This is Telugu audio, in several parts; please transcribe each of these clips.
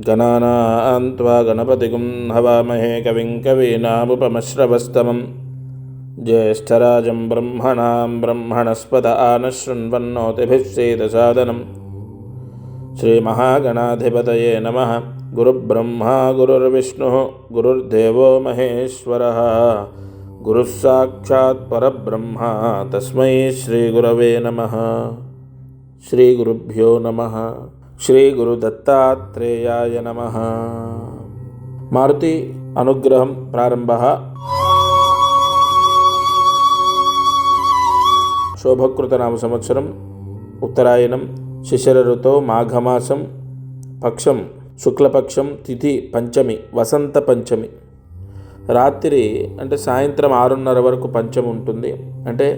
गणानां त्वा गणपतिगुं हवामहे कविं कवीनामुपमश्रवस्तमं ज्येष्ठराजं ब्रह्मणां ब्रह्मणस्पत आनशृण्वन्नोतिभिः सेदसादनं श्रीमहागणाधिपतये नमः। गुरुब्रह्मा गुरुर्विष्णुः गुरुर्देवो महेश्वरः गुरुः साक्षात् परब्रह्म तस्मै श्रीगुरवे नमः। श्रीगुरुभ्यो नमः। శ్రీ గురు దత్తాత్రేయాయ నమః। మారుతి అనుగ్రహం ప్రారంభః। శోభకృత నామ సంవత్సరం ఉత్తరాయణం శిశిర ఋతో మాఘమాసం పక్షం శుక్లపక్షం తిథి పంచమి వసంత పంచమి। రాత్రి అంటే సాయంత్రం 6:30 వరకు పంచమి ఉంటుంది, అంటే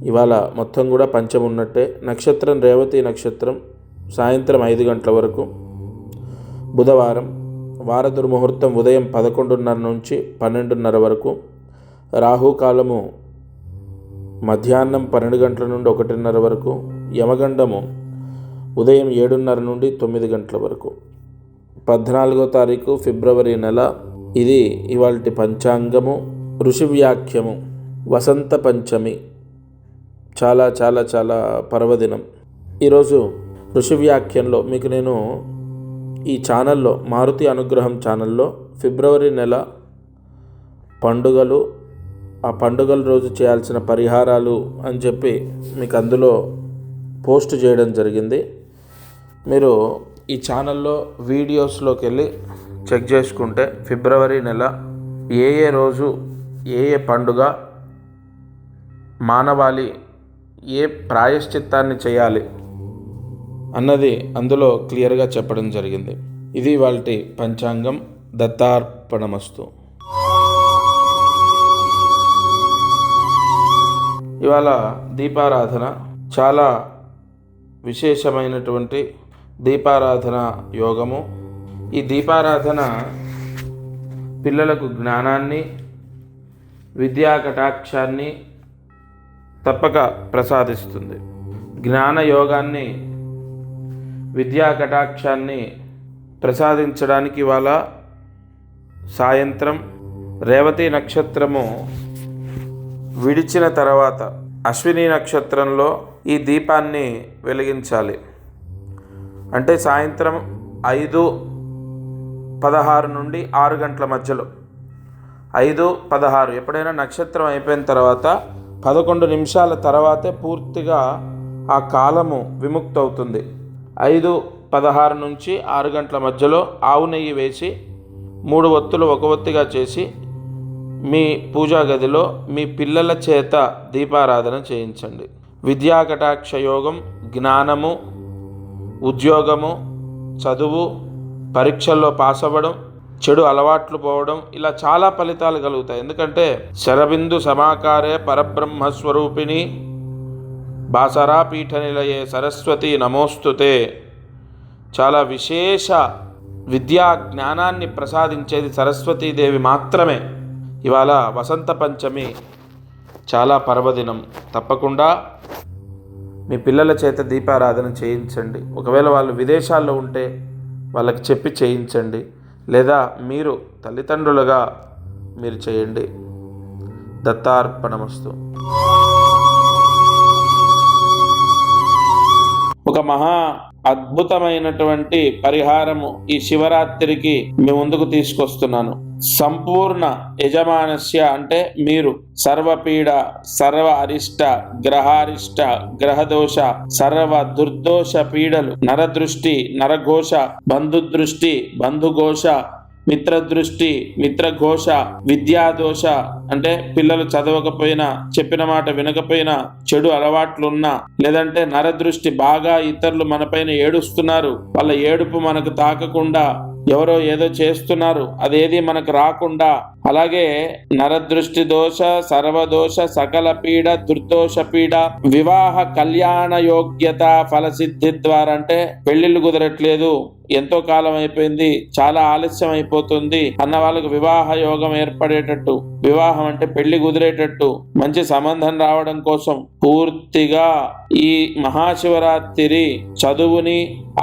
ఇవాళ మొత్తం కూడా పంచమి ఉన్నట్టే। నక్షత్రం రేవతి నక్షత్రం, సాయంత్రం 5 గంటల వరకు బుధవారం। వార దుర్ముహూర్తం ఉదయం 11:30 నుంచి 12:30 వరకు। రాహుకాలము మధ్యాహ్నం 12 గంటల నుండి 1:30 వరకు। యమగండము ఉదయం 7:30 నుండి 9 గంటల వరకు। 14వ తారీఖు ఫిబ్రవరి నెల। ఇది ఇవాల్టి పంచాంగము। ఋషి వ్యాఖ్యము వసంత పంచమి, చాలా చాలా చాలా పర్వదినం ఈరోజు। ఋషి వ్యాఖ్యంలో మీకు నేను ఈ ఛానల్లో మారుతి అనుగ్రహం ఛానల్లో ఫిబ్రవరి నెల పండుగలు, ఆ పండుగల రోజు చేయాల్సిన పరిహారాలు అని చెప్పి మీకు అందులో పోస్ట్ చేయడం జరిగింది। మీరు ఈ ఛానల్లో వీడియోస్లోకి వెళ్ళి చెక్ చేసుకుంటే ఫిబ్రవరి నెల ఏ రోజు ఏ పండుగ మానవాళి, ఏ ప్రాయశ్చిత్తాన్ని చేయాలి అన్నది అందులో క్లియర్గా చెప్పడం జరిగింది। ఇది వాల్టి పంచాంగం। దత్తార్పణమస్తు। ఇవాళ దీపారాధన చాలా విశేషమైనటువంటి దీపారాధన యోగము। ఈ దీపారాధన పిల్లలకు జ్ఞానాన్ని, విద్యా కటాక్షాన్ని తప్పక ప్రసాదిస్తుంది। జ్ఞాన యోగాన్ని, విద్యా కటాక్షాన్ని ప్రసాదించడానికి ఇవాళ సాయంత్రం రేవతి నక్షత్రము విడిచిన తర్వాత అశ్విని నక్షత్రంలో ఈ దీపాన్ని వెలిగించాలి। అంటే సాయంత్రం 5:16 నుండి 6 గంటల మధ్యలో, 5:16 ఎప్పుడైనా నక్షత్రం అయిపోయిన తర్వాత 11 నిమిషాల తర్వాతే పూర్తిగా ఆ కాలము విముక్తవుతుంది। 5:16 నుంచి 6 గంటల మధ్యలో ఆవు నెయ్యి వేసి 3 ఒత్తులు ఒక ఒత్తిగా చేసి మీ పూజా గదిలో మీ పిల్లల చేత దీపారాధన చేయించండి। విద్యా కటాక్ష యోగం, జ్ఞానము, ఉద్యోగము, చదువు, పరీక్షల్లో పాస్ అవ్వడం, చెడు అలవాట్లు పోవడం, ఇలా చాలా ఫలితాలు కలుగుతాయి। ఎందుకంటే శరబిందు సమాకారే పరబ్రహ్మస్వరూపిణి బాసరా పీఠ నిలయే సరస్వతి నమోస్తుతే। చాలా విశేష విద్యా జ్ఞానాన్ని ప్రసాదించేది సరస్వతీదేవి మాత్రమే। ఇవాళ వసంత పంచమి, చాలా పర్వదినం। తప్పకుండా మీ పిల్లల చేత దీపారాధన చేయించండి। ఒకవేళ వాళ్ళు విదేశాల్లో ఉంటే వాళ్ళకి చెప్పి చేయించండి, లేదా మీరు తల్లిదండ్రులుగా మీరు చేయండి। దత్తార్పణమస్తు। ఒక మహా అద్భుతమైనటువంటి పరిహారము ఈ శివరాత్రికి మీ ముందుకు తీసుకొస్తున్నాను। సంపూర్ణ యజమానస్య అంటే మీరు సర్వపీడ, సర్వ అరిష్ట, గ్రహారిష్ట, గ్రహదోష, సర్వ దుర్దోష పీడలు, నరదృష్టి, నరఘోష, బంధుదృష్టి, బంధుఘోష, మిత్రదృష్టి, మిత్రఘోష, విద్యాదోష అంటే పిల్లలు చదవకపోయినా, చెప్పిన మాట వినకపోయినా, చెడు అలవాట్లున్నా, లేదంటే నరదృష్టి బాగా ఇతరులు మనపైన ఏడుస్తున్నారు, వాళ్ళ ఏడుపు మనకు తాకకుండా ఎవరో ఏదో చేస్తున్నారు, అదేది మనకు రాకుండా, అలాగే నరదృష్టి దోష, సర్వదోష, సకల పీడ, దుర్దోష పీడ, వివాహ కళ్యాణ యోగ్యత ఫలసిద్ధి ద్వారా అంటే పెళ్లిళ్ళు కుదరట్లేదు, ఎంతో కాలం అయిపోయింది, చాలా ఆలస్యం అయిపోతుంది అన్న వాళ్ళకు వివాహ యోగం ఏర్పడేటట్టు, వివాహం అంటే పెళ్లి కుదిరేటట్టు మంచి సంబంధం రావడం కోసం పూర్తిగా ఈ మహాశివరాత్రి చదువుని,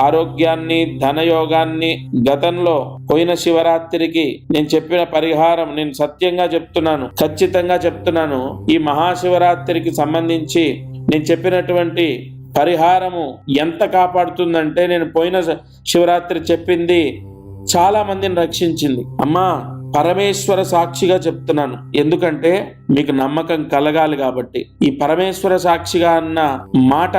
ఆరోగ్యాన్ని, ధనయోగాన్ని, గతంలో పోయిన శివరాత్రికి నేను చెప్పిన పరిహారం నేను సత్యంగా చెప్తున్నాను, ఖచ్చితంగా చెప్తున్నాను. ఈ మహాశివరాత్రికి సంబంధించి నేను చెప్పినటువంటి పరిహారము ఎంత కాపాడుతుందంటే, నేను పోయిన శివరాత్రి చెప్పింది చాలా మందిని రక్షించింది. అమ్మా, పరమేశ్వర సాక్షిగా చెప్తున్నాను, ఎందుకంటే మీకు నమ్మకం కలగాలి కాబట్టి. ఈ పరమేశ్వర సాక్షిగా అన్న మాట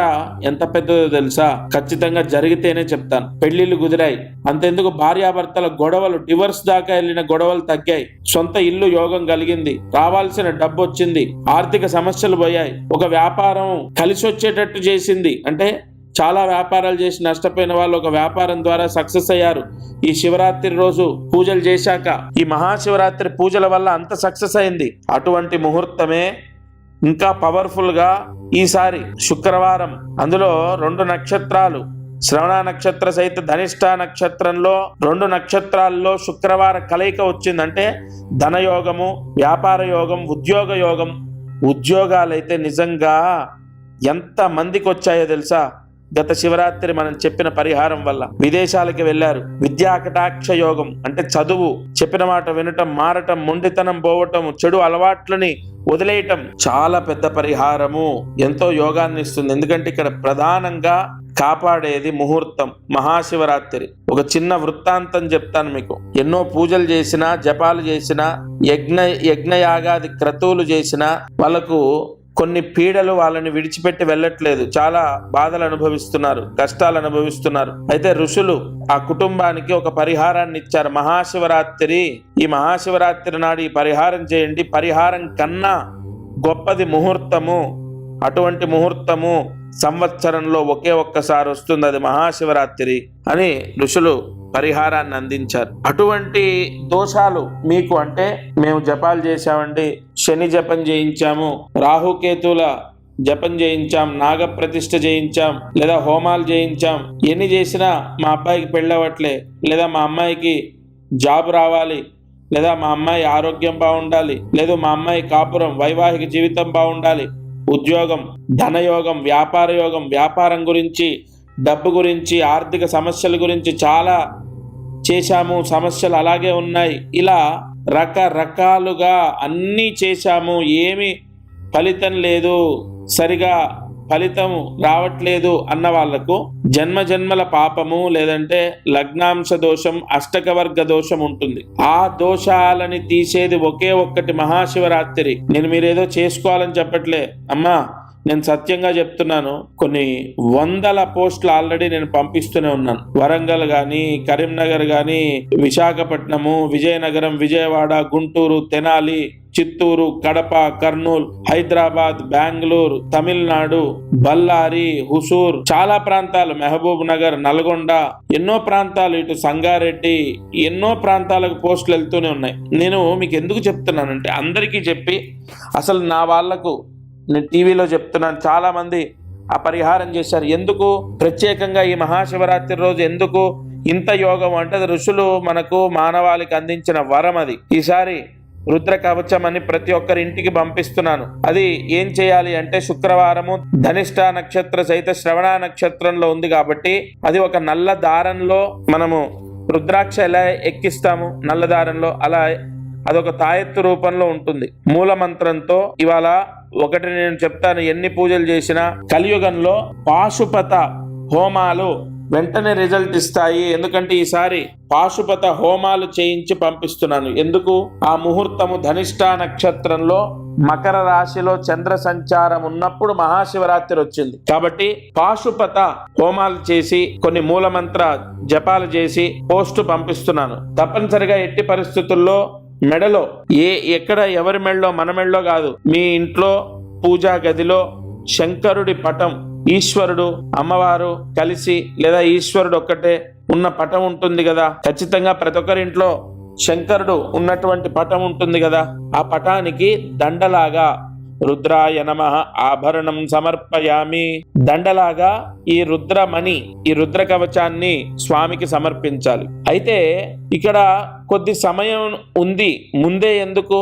ఎంత పెద్దదో తెలుసా? ఖచ్చితంగా జరిగితేనే చెప్తాను. పెళ్లిళ్ళు కుదిరాయి, అంతెందుకు భార్యాభర్తల గొడవలు, డివర్స్ దాకా వెళ్ళిన గొడవలు తగ్గాయి, సొంత ఇల్లు యోగం కలిగింది, రావాల్సిన డబ్బు వచ్చింది, ఆర్థిక సమస్యలు పోయాయి, ఒక వ్యాపారం కలిసి వచ్చేటట్టు చేసింది. అంటే చాలా వ్యాపారాలు చేసి నష్టపోయిన వాళ్ళు ఒక వ్యాపారం ద్వారా సక్సెస్ అయ్యారు ఈ శివరాత్రి రోజు పూజలు చేశాక. ఈ మహాశివరాత్రి పూజల వల్ల అంత సక్సెస్ అయింది. అటువంటి ముహూర్తమే ఇంకా పవర్ఫుల్ గా ఈసారి శుక్రవారం, అందులో 2 నక్షత్రాలు, శ్రవణ నక్షత్ర సహిత ధనిష్ట నక్షత్రంలో 2 నక్షత్రాల్లో శుక్రవార కలయిక వచ్చిందంటే ధనయోగము, వ్యాపార యోగం, ఉద్యోగ యోగం. ఉద్యోగాలైతే నిజంగా ఎంత మందికి వచ్చాయో తెలుసా? గత శివరాత్రి మనం చెప్పిన పరిహారం వల్ల విదేశాలకి వెళ్లారు. విద్యా కటాక్ష యోగం అంటే చదువు, చెప్పిన మాట వినటం, మారటం, మొండితనం పోవటం, చెడు అలవాట్లని వదిలేయటం చాలా పెద్ద పరిహారము, ఎంతో యోగాన్ని ఇస్తుంది. ఎందుకంటే ఇక్కడ ప్రధానంగా కాపాడేది ముహూర్తం, మహాశివరాత్రి. ఒక చిన్న వృత్తాంతం చెప్తాను మీకు. ఎన్నో పూజలు చేసినా, జపాలు చేసినా, యజ్ఞయాగాది క్రతువులు చేసినా వాళ్ళకు కొన్ని పీడలు వాళ్ళని విడిచిపెట్టి వెళ్ళట్లేదు. చాలా బాధలు అనుభవిస్తున్నారు, కష్టాలు అనుభవిస్తున్నారు. అయితే ఋషులు ఆ కుటుంబానికి ఒక పరిహారాన్ని ఇచ్చారు. మహాశివరాత్రి, ఈ మహాశివరాత్రి నాడు ఈ పరిహారం చేయండి, పరిహారం కన్నా గొప్పది ముహూర్తము. అటువంటి ముహూర్తము సంవత్సరంలో ఒకే ఒక్కసారి వస్తుంది, అది మహాశివరాత్రి అని ఋషులు పరిహారాన్ని అందించారు. అటువంటి దోషాలు మీకు అంటే, మేము జపాలు చేశామండి, శని జపం చేయించాము, రాహుకేతుల జపం చేయించాం, నాగప్రతిష్ఠ చేయించాం, లేదా హోమాలు చేయించాం, ఎన్ని చేసినా మా అబ్బాయికి పెళ్ళవట్లే, లేదా మా అమ్మాయికి జాబ్ రావాలి, లేదా మా అమ్మాయి ఆరోగ్యం బాగుండాలి, లేదా మా అమ్మాయి కాపురం, వైవాహిక జీవితం బాగుండాలి, ఉద్యోగం, ధనయోగం, వ్యాపార యోగం, వ్యాపారం గురించి, డబ్బు గురించి, ఆర్థిక సమస్యల గురించి చాలా చేశాము, సమస్యలు అలాగే ఉన్నాయి. ఇలా రకరకాలుగా అన్నీ చేశాము, ఏమి ఫలితం లేదు, సరిగా ఫలితం రావట్లేదు అన్న వాళ్లకు జన్మజన్మల పాపము, లేదంటే లగ్నాంశ దోషం, అష్టకవర్గ దోషం ఉంటుంది. ఆ దోషాలని తీసేది ఒకే ఒక్కటి మహాశివరాత్రి. నేను మీరేదో చేసుకోవాలని చెప్పట్లే అమ్మా, నేను సత్యంగా చెప్తున్నాను. కొన్ని 100 పోస్టులు ఆల్రెడీ నేను పంపిస్తూనే ఉన్నాను. వరంగల్ కానీ, కరీంనగర్ కానీ, విశాఖపట్నము, విజయనగరం, విజయవాడ, గుంటూరు, తెనాలి, చిత్తూరు, కడప, కర్నూలు, హైదరాబాద్, బెంగళూరు, తమిళనాడు, బళ్ళారి, హుసూర్, చాలా ప్రాంతాలు, మహబూబ్ నగర్, నల్గొండ, ఎన్నో ప్రాంతాలు, ఇటు సంగారెడ్డి, ఎన్నో ప్రాంతాలకు పోస్టులు వెళ్తూనే ఉన్నాయి. నేను మీకు ఎందుకు చెప్తున్నానంటే, అందరికీ చెప్పి అసలు నా వాళ్లకు నేను టీవీలో చెప్తున్నాను, చాలా మంది ఆ పరిహారం చేశారు. ఎందుకు ప్రత్యేకంగా ఈ మహాశివరాత్రి రోజు ఎందుకు ఇంత యోగం అంటే, అది ఋషులు మనకు మానవాళికి అందించిన వరం. అది ఈసారి రుద్ర కవచం అని ప్రతి ఒక్కరి ఇంటికి పంపిస్తున్నాను. అది ఏం చేయాలి అంటే, శుక్రవారము ధనిష్ట నక్షత్ర సహిత శ్రవణ నక్షత్రంలో ఉంది కాబట్టి, అది ఒక నల్ల దారంలో మనము రుద్రాక్ష ఎలా ఎక్కిస్తాము నల్ల దారంలో, అలా అదొక తాయెత్తు రూపంలో ఉంటుంది. మూల మంత్రంతో ఇవాళ ఒకటి నేను చెప్తాను, ఎన్ని పూజలు చేసినా కలియుగంలో పాశుపత హోమాలు వెంటనే రిజల్ట్ ఇస్తాయి. ఎందుకంటే ఈసారి పాశుపత హోమాలు చేయించి పంపిస్తున్నాను. ఎందుకు? ఆ ముహూర్తము ధనిష్ట నక్షత్రంలో మకర రాశిలో చంద్ర సంచారం ఉన్నప్పుడు మహాశివరాత్రి వచ్చింది కాబట్టి పాశుపత హోమాలు చేసి కొన్ని మూలమంత్ర జపాలు చేసి పోస్టు పంపిస్తున్నాను. తప్పనిసరిగా ఎట్టి పరిస్థితుల్లో మెడలో ఎక్కడ ఎవరి మెడలో, మన మెడలో కాదు, మీ ఇంట్లో పూజా గదిలో శంకరుడి పటం, ఈశ్వరుడు అమ్మవారు కలిసి లేదా ఈశ్వరుడు ఒక్కటే ఉన్న పటం ఉంటుంది కదా, ఖచ్చితంగా ప్రతి ఒక్కరింట్లో శంకరుడు ఉన్నటువంటి పటం ఉంటుంది కదా, ఆ పటానికి దండలాగా రుద్రాయ నమః ఆభరణం సమర్పయామి, దండలాగా ఈ రుద్రమణి, ఈ రుద్ర కవచాన్ని స్వామికి సమర్పించాలి. అయితే ఇక్కడ కొద్ది సమయం ఉంది, ముందే ఎందుకు?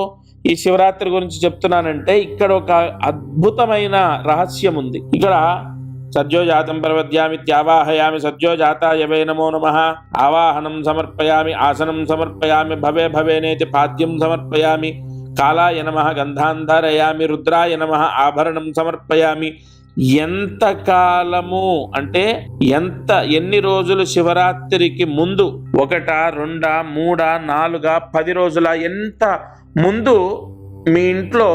ఈ శివరాత్రి గురించి చెప్తున్నానంటే ఇక్కడ ఒక అద్భుతమైన రహస్యం ఉంది. ఇక్కడ సద్యోజాతం ప్రవద్యామి త్యావాహయామి సద్యోజాతాయ వై నమో నమః ఆవాహనం సమర్పయామి ఆసనం సమర్పయామి భవే భవేనేతి పాద్యం సమర్పయామి కాలాయ నమః గంధాంధరయామి రుద్రాయ నమః ఆభరణం సమర్పయామి. ఎంత కాలము అంటే ఎన్ని రోజులు శివరాత్రికి ముందు, 1, 2, 3, 4, 10 రోజుల ఎంత ముందు మీ ఇంట్లో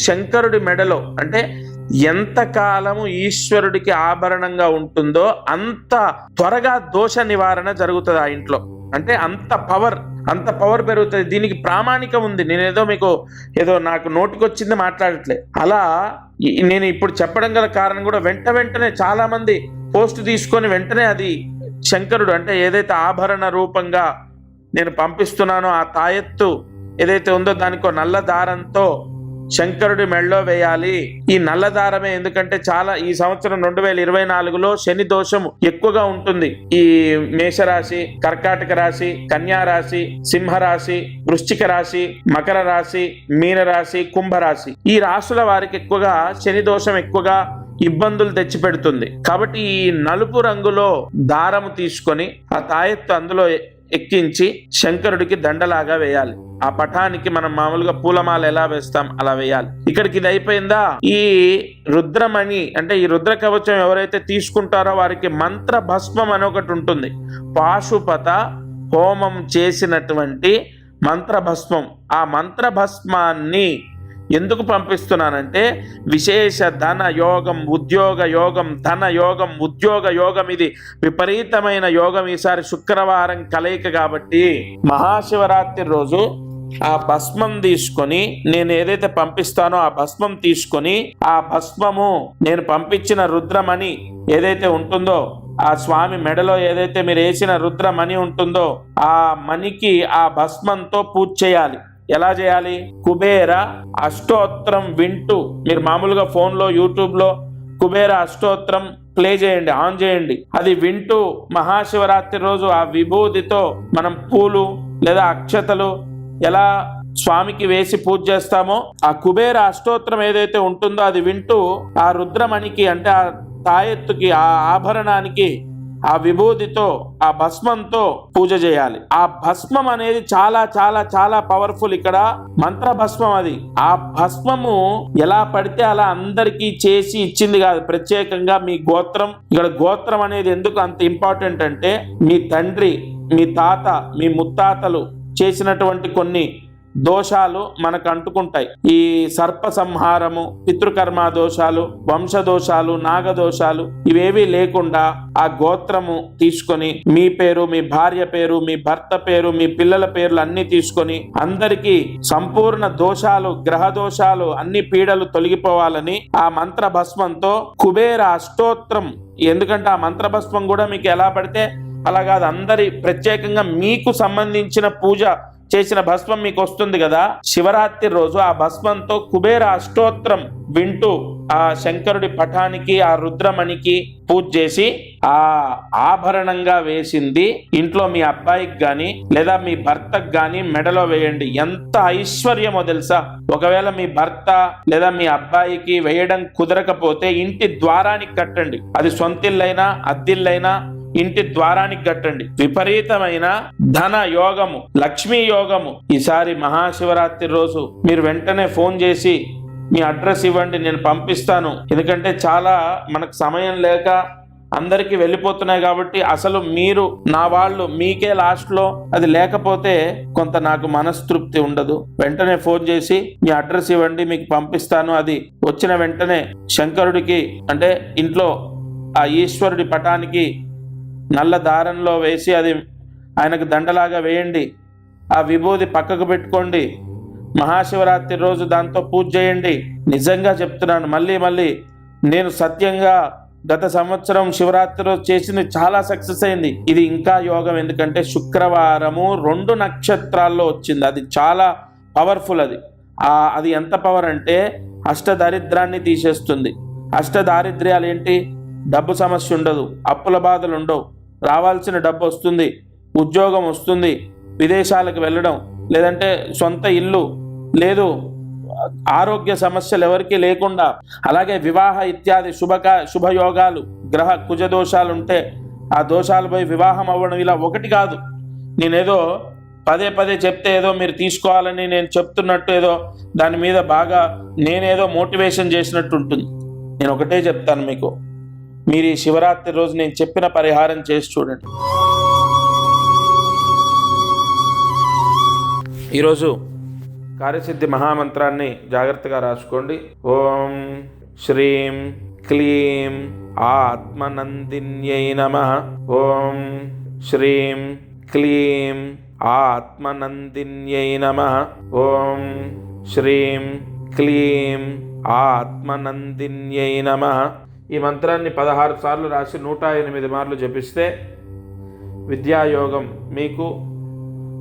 శంకరుడి మెడలో అంటే ఎంత కాలము ఈశ్వరుడికి ఆభరణంగా ఉంటుందో అంత త్వరగా దోష నివారణ జరుగుతుంది ఆ ఇంట్లో. అంటే అంత పవర్ పెరుగుతుంది. దీనికి ప్రామాణికం ఉంది. నేనేదో మీకు ఏదో నాకు నోటికొచ్చింది మాట్లాడట్లే. అలా నేను ఇప్పుడు చెప్పడం గల కారణం కూడా వెంటనే చాలా మంది పోస్ట్ తీసుకొని వెంటనే అది శంకరుడు అంటే ఏదైతే ఆభరణ రూపంగా నేను పంపిస్తున్నానో ఆ తాయెత్తు ఏదైతే ఉందో దానికో నల్ల దారంతో శంకరుడి మెళ్ళో వేయాలి. ఈ నల్ల దారమే ఎందుకంటే చాలా ఈ సంవత్సరం 2024లో శని దోషం ఎక్కువగా ఉంటుంది. ఈ మేషరాశి, కర్కాటక రాశి, కన్యా రాశి, సింహరాశి, వృశ్చిక రాశి, మకర రాశి, మీనరాశి, కుంభరాశి ఈ రాశుల వారికి ఎక్కువగా శని దోషం ఎక్కువగా ఇబ్బందులు తెచ్చిపెడుతుంది. కాబట్టి ఈ నలుపు రంగులో దారము తీసుకొని ఆ తాయెత్తు అందులో ఎక్కించి శంకరుడికి దండలాగా వేయాలి. ఆ పటానికి మనం మామూలుగా పూలమాల ఎలా వేస్తాం అలా వేయాలి. ఇక్కడికి ఇది అయిపోయిందా, ఈ రుద్రమణి అంటే ఈ రుద్ర కవచం ఎవరైతే తీసుకుంటారో వారికి మంత్ర భస్మం అని ఒకటి ఉంటుంది. పాశుపత హోమం చేసినటువంటి మంత్ర భస్మం. ఆ మంత్ర భస్మాన్ని ఎందుకు పంపిస్తున్నానంటే విశేష ధన యోగం, ఉద్యోగ యోగం, ధన యోగం, ఉద్యోగ యోగం, ఇది విపరీతమైన యోగం ఈసారి శుక్రవారం కలయిక కాబట్టి మహాశివరాత్రి రోజు ఆ భస్మం తీసుకొని నేను ఏదైతే పంపిస్తానో ఆ భస్మం తీసుకొని ఆ భస్మము నేను పంపించిన రుద్రమణి ఏదైతే ఉంటుందో ఆ స్వామి మెడలో ఏదైతే మీరు వేసిన రుద్రమణి ఉంటుందో ఆ మణికి ఆ భస్మంతో పూజ చేయాలి. ఎలా చేయాలి? కుబేర అష్టోత్తరం వింటూ మీరు మామూలుగా ఫోన్లో యూట్యూబ్లో కుబేర అష్టోత్తరం ప్లే చేయండి, ఆన్ చేయండి. అది వింటూ మహాశివరాత్రి రోజు ఆ విభూతితో మనం పూలు లేదా అక్షతలు ఎలా స్వామికి వేసి పూజ చేస్తామో ఆ కుబేర అష్టోత్తరం ఏదైతే ఉంటుందో అది వింటూ ఆ రుద్రమణికి అంటే ఆ తాయెత్తుకి ఆ ఆభరణానికి ఆ విభూతితో ఆ భస్మంతో పూజ చేయాలి. ఆ భస్మం అనేది చాలా చాలా చాలా పవర్ఫుల్. ఇక్కడ మంత్ర భస్మం. అది ఆ భస్మము ఎలా పడితే అలా అందరికీ చేసి ఇచ్చింది కాదు, ప్రత్యేకంగా మీ గోత్రం. ఇక్కడ గోత్రం అనేది ఎందుకు అంత ఇంపార్టెంట్ అంటే మీ తండ్రి, మీ తాత, మీ ముత్తాతలు చేసినటువంటి కొన్ని దోషాలు మనకు అంటుకుంటాయి. ఈ సర్ప సంహారము, పితృకర్మ దోషాలు, వంశదోషాలు, నాగదోషాలు ఇవేవీ లేకుండా ఆ గోత్రము తీసుకొని మీ పేరు, మీ భార్య పేరు, మీ భర్త పేరు, మీ పిల్లల పేర్లు అన్ని తీసుకొని అందరికీ సంపూర్ణ దోషాలు, గ్రహ దోషాలు, అన్ని పీడలు తొలగిపోవాలని ఆ మంత్ర భస్మంతో కుబేర అష్టోత్తరం. ఎందుకంటే ఆ మంత్ర భస్మం కూడా మీకు ఎలా పడితే అలా కాదు, అందరి ప్రత్యేకంగా మీకు సంబంధించిన పూజ చేసిన భస్మం మీకు వస్తుంది కదా. శివరాత్రి రోజు ఆ భస్మంతో కుబేర అష్టోత్తరం వింటూ ఆ శంకరుడి పటానికి ఆ రుద్రమణికి పూజ చేసి ఆ ఆభరణంగా వేసింది ఇంట్లో మీ అబ్బాయికి గాని లేదా మీ భర్తకు గాని మెడలో వేయండి. ఎంత ఐశ్వర్యమో తెలుసా. ఒకవేళ మీ భర్త లేదా మీ అబ్బాయికి వేయడం కుదరకపోతే ఇంటి ద్వారానికి కట్టండి. అది సొంతిల్లైనా అద్దిల్లైనా ఇంటి ద్వారానికి కట్టండి. విపరీతమైన ధన యోగము, లక్ష్మీ యోగము. ఈసారి మహాశివరాత్రి రోజు మీరు వెంటనే ఫోన్ చేసి మీ అడ్రస్ ఇవ్వండి, నేను పంపిస్తాను. ఎందుకంటే చాలా మనకు సమయం లేక అందరికీ వెళ్ళిపోతున్నాయి కాబట్టి అసలు మీరు నా వాళ్ళు మీకే లాస్ట్లో అది లేకపోతే కొంత నాకు మనస్తృప్తి ఉండదు. వెంటనే ఫోన్ చేసి మీ అడ్రస్ ఇవ్వండి, మీకు పంపిస్తాను. అది వచ్చిన వెంటనే శంకరుడికి అంటే ఇంట్లో ఆ ఈశ్వరుడి పటానికి నల్ల దారంలో వేసి అది ఆయనకు దండలాగా వేయండి. ఆ విభూది పక్కకు పెట్టుకోండి. మహాశివరాత్రి రోజు దాంతో పూజ చేయండి. నిజంగా చెప్తున్నాను, మళ్ళీ నేను సత్యంగా గత సంవత్సరం శివరాత్రి రోజు చేసింది చాలా సక్సెస్ అయింది. ఇది ఇంకా యోగం. ఎందుకంటే శుక్రవారము 2 నక్షత్రాల్లో వచ్చింది. అది చాలా పవర్ఫుల్. అది ఎంత పవర్ అంటే అష్టదారిద్రాన్ని తీసేస్తుంది. అష్టదారిద్ర్యాలు ఏంటి? డబ్బు సమస్య ఉండదు, అప్పుల బాధలు ఉండవు, రావాల్సిన డబ్బు వస్తుంది, ఉద్యోగం వస్తుంది, విదేశాలకు వెళ్ళడం, లేదంటే సొంత ఇల్లు లేదు, ఆరోగ్య సమస్యలు ఎవరికి లేకుండా, అలాగే వివాహ ఇత్యాది శుభయోగాలు, గ్రహ కుజదోషాలు ఉంటే ఆ దోషాలు పోయి వివాహం అవ్వడం, ఇలా ఒకటి కాదు. నేనేదో పదే పదే చెప్తే ఏదో మీరు తీసుకోవాలని నేను చెప్తున్నట్టు, ఏదో దాని మీద బాగా నేనేదో మోటివేషన్ చేసినట్టు ఉంటుంది. నేను ఒకటే చెప్తాను మీకు, మీరు ఈ శివరాత్రి రోజు నేను చెప్పిన పరిహారం చేసి చూడండి. ఈరోజు కార్యసిద్ధి మహామంత్రాన్ని జాగ్రత్తగా రాసుకోండి. ఓం శ్రీం క్లీం ఆత్మనందిన్యై నమః. ఓం శ్రీం క్లీం ఆత్మనందిన్యై నమః. ఓం శ్రీం క్లీం ఆత్మనందిన్యై నమః. ఈ మంత్రాన్ని 16 సార్లు రాసి 108 మార్లు జపిస్తే విద్యాయోగం మీకు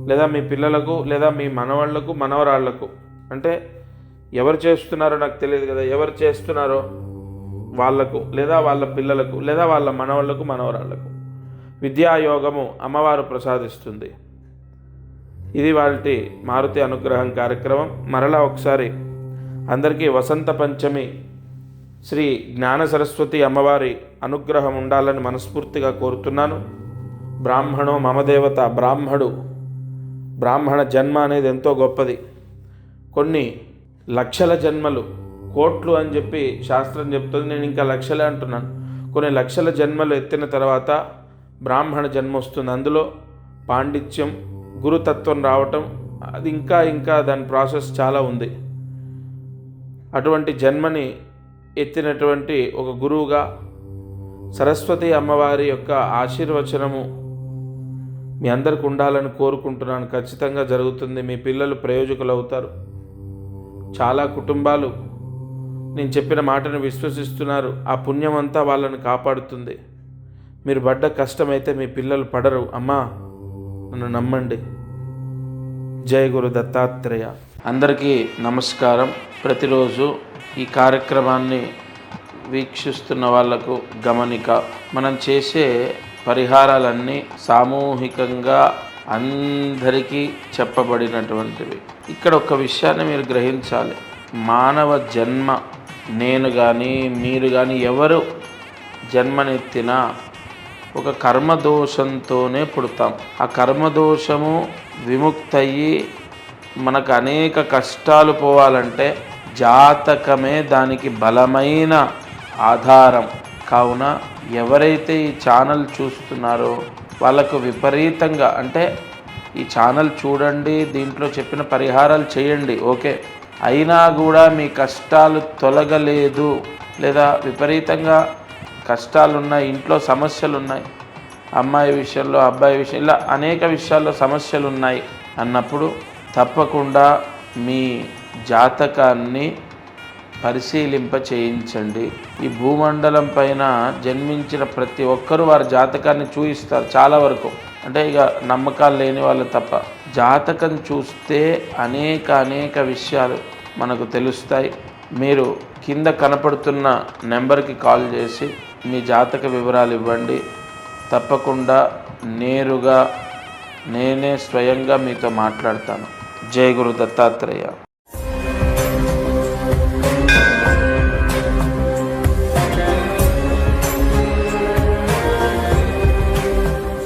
లేదా మీ పిల్లలకు లేదా మీ మనవాళ్లకు మనవరాళ్లకు, అంటే ఎవరు చేస్తున్నారో నాకు తెలియదు కదా, ఎవరు చేస్తున్నారో వాళ్లకు లేదా వాళ్ళ పిల్లలకు లేదా వాళ్ళ మనవాళ్లకు మనవరాళ్లకు విద్యాయోగము అమ్మవారు ప్రసాదిస్తుంది. ఇది వాటి మారుతి అనుగ్రహం కార్యక్రమం. మరలా ఒకసారి అందరికీ వసంత పంచమి శ్రీ జ్ఞాన సరస్వతి అమ్మవారి అనుగ్రహం ఉండాలని మనస్ఫూర్తిగా కోరుతున్నాను. బ్రాహ్మణో మమదేవత, బ్రాహ్మణ జన్మ అనేది ఎంతో గొప్పది. కొన్ని లక్షల జన్మలు, కోట్లు అని చెప్పి శాస్త్రం చెప్తుంది, నేను ఇంకా లక్షలే అంటున్నాను. కొన్ని లక్షల జన్మలు ఎత్తిన తర్వాత బ్రాహ్మణ జన్మ వస్తుంది. అందులో పాండిత్యం, గురుతత్వం రావటం, అది ఇంకా దాని ప్రాసెస్ చాలా ఉంది. అటువంటి జన్మని ఎత్తినటువంటి ఒక గురువుగా సరస్వతి అమ్మవారి యొక్క ఆశీర్వచనము మీ అందరికి ఉండాలని కోరుకుంటున్నాను. ఖచ్చితంగా జరుగుతుంది. మీ పిల్లలు ప్రయోజకులు అవుతారు. చాలా కుటుంబాలు నేను చెప్పిన మాటను విశ్వసిస్తున్నారు. ఆ పుణ్యం అంతా వాళ్ళని కాపాడుతుంది. మీరు పడ్డ కష్టమైతే మీ పిల్లలు పడరు. అమ్మా, నన్ను నమ్మండి. జై గురు దత్తాత్రేయ. అందరికీ నమస్కారం. ప్రతిరోజు ఈ కార్యక్రమాన్ని వీక్షిస్తున్న వాళ్లకు గమనిక, మనం చేసే పరిహారాలన్నీ సామూహికంగా అందరికీ చెప్పబడినటువంటివి. ఇక్కడ ఒక విషయాన్ని మీరు గ్రహించాలి. మానవ జన్మ, నేను కానీ మీరు కానీ ఎవరు జన్మనెత్తినా ఒక కర్మదోషంతోనే పుడతాం. ఆ కర్మదోషము విముక్తయ్యి మనకు అనేక కష్టాలు పోవాలంటే జాతకమే దానికి బలమైన ఆధారం. కావున ఎవరైతే ఈ ఛానల్ చూస్తున్నారో వాళ్ళకు విపరీతంగా, అంటే ఈ ఛానల్ చూడండి, దీంట్లో చెప్పిన పరిహారాలు చేయండి, ఓకే, అయినా కూడా మీ కష్టాలు తొలగలేదు, లేదా విపరీతంగా కష్టాలున్నాయి, ఇంట్లో సమస్యలు ఉన్నాయి, అమ్మాయి విషయంలో అబ్బాయి విషయం, ఇలా అనేక విషయాల్లో సమస్యలు ఉన్నాయి అన్నప్పుడు తప్పకుండా మీ జాతకాన్ని పరిశీలింప చేయించండి. ఈ భూమండలం పైన జన్మించిన ప్రతి ఒక్కరూ వారి జాతకాన్ని చూయిస్తారు చాలా వరకు, అంటే ఇక నమ్మకాలు లేని వాళ్ళు తప్ప. జాతకం చూస్తే అనేక విషయాలు మనకు తెలుస్తాయి. మీరు కింద కనపడుతున్న నెంబర్కి కాల్ చేసి మీ జాతక వివరాలు ఇవ్వండి. తప్పకుండా నేరుగా నేనే స్వయంగా మీతో మాట్లాడతాను. జై గురు దత్తాత్రేయ.